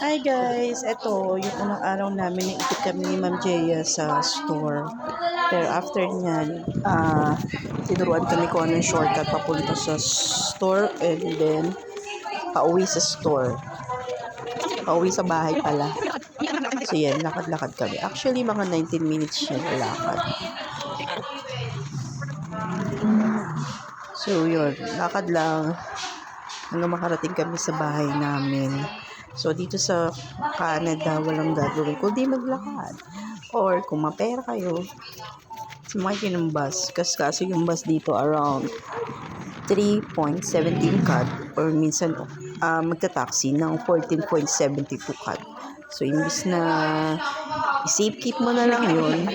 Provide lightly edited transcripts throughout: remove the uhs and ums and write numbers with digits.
Hi guys, eto yung unang araw namin na ikot kami ni Ma'am Jaya sa store. Pero after nyan, tinuruan kami kung anong shortcut papunta sa store and then pauwi sa store. Pauwi sa bahay pala. So yan, lakad-lakad kami. Actually, mga 19 minutes siya na lakad. So yun, lakad lang hanggang makarating kami sa bahay namin. So, dito sa Canada, walang gagawin kundi maglakad. Or, kung mapera kayo, sumakay kayo ng bus. Kasi yung bus dito around 3.17 CAD or minsan magta-taxi ng 14.72 CAD. So, imbis na i-save keep mo na lang yun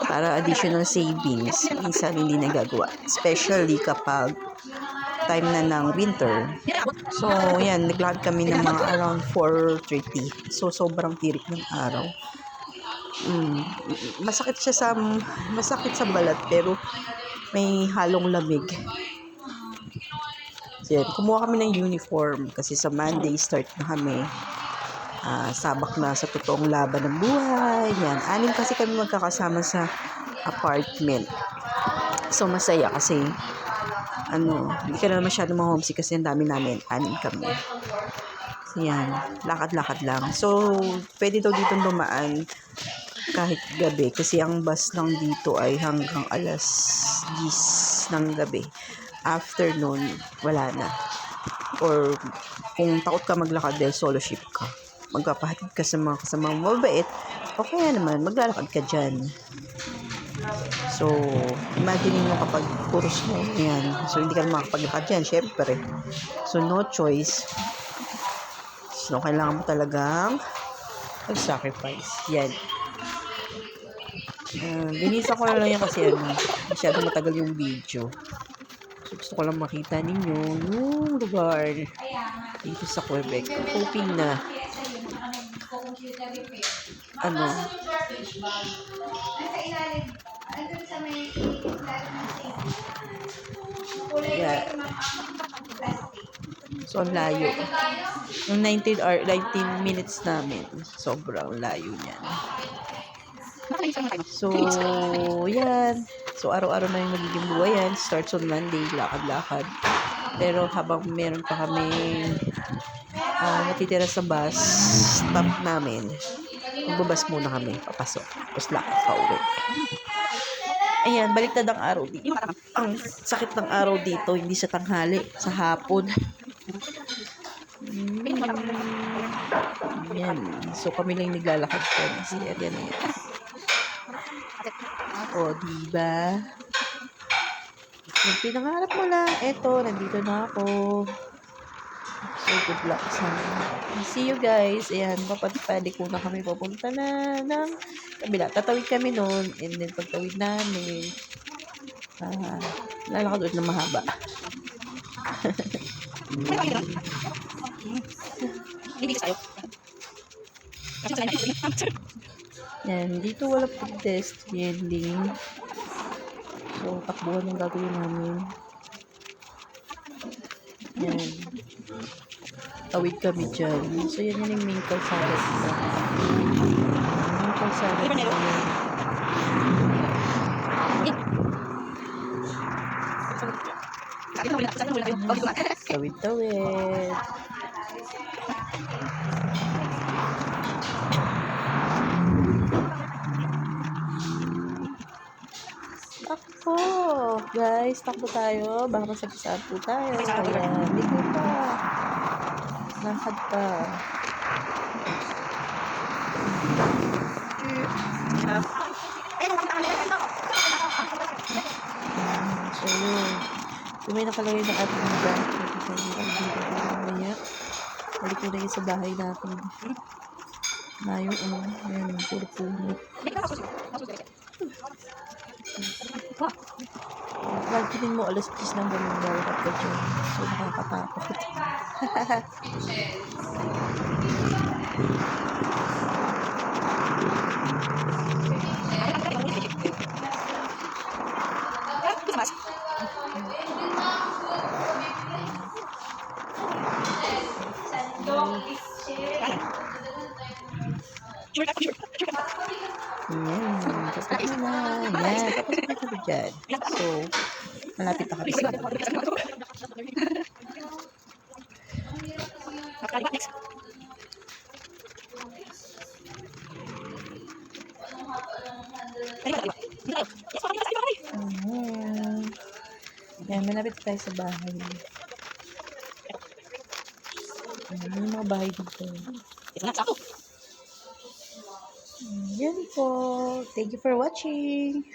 para additional savings, minsan hindi nagagawa. Especially kapag time na ng winter. So, yan, naglakad kami ng mga around 4:30. So, sobrang tirik ng araw. Masakit sa balat, pero may halong lamig. So, yan, kumuha kami ng uniform kasi sa Monday start na kami. Sabak na sa totoong laban ng buhay. Yan, 6 kasi kami magkakasama sa apartment. So, masaya kasi hindi ka na masyado ma-homesick kasi ang dami namin, 6 kami. So, yan, lakad-lakad lang. So, pwede daw dito dumaan kahit gabi kasi ang bus lang dito ay hanggang alas 10 ng gabi. After nun, wala na. Or, kung takot ka maglakad dahil solo ship ka, magpapahatid ka sa mga kasamang mabait, o kaya naman, maglalakad ka dyan. So, imagine nyo kapag puros mo, yan. So, hindi ka na makapaglakad yan, syempre. So, no choice. So, kailangan mo talagang mag-sacrifice. Yan. Binisa ko na lang yan kasi masyado matagal yung video. So, gusto ko lang makita ninyo yung lugar dito sa Quebec. Hoping na yeah. So, ang layo. Yung 19 minutes namin, sobrang layo niyan. So, yan. So, araw-araw na yung magiging buhay yan. Starts on Monday, lakad-lakad. Pero habang meron pa kami natitira sa bus stop namin, magbabas muna kami, papasok. Tapos lakad pa uwi. Ayan, baliktad ang araw dito. Ang sakit ng araw dito, hindi sa tanghali, sa hapon. Yan. So, kami lang naglalakad po. Kasi, yan na yan. O, diba? Yung pinangarap mo lang, eto, nandito na ako. So, good luck sana. See you guys. Ayan, papadpadi ko na kami pupunta na ng kabila. Tatawid kami noon, and then pagtawid namin, lalakad ulit na mahaba. Yan, dito wala pedestrian. So, takbuhan yung gagawin namin. Yan. Tawid kami dyan. So, yan yung main kalsada dito. Main kalsada dito. Tawid-tawid. Takbo! Guys, takbo tayo. Baka masagasaan po tayo. Ayan, ligo pa. Lakad pa. So, yun. Kung may nakalagay na ating branch, balik ko na yun sa bahay natin. Layo, ayan, puro puno. Pagkinin mo, alas 10 ng ganun dapat ka dyan. So, nakakatakot. Tapos na. Yan, papasok na kami dyan. So, malapit na kami sa Yan, malapit tayo sa bahay. Yung mga bahay dito. Yan po. Thank you for watching.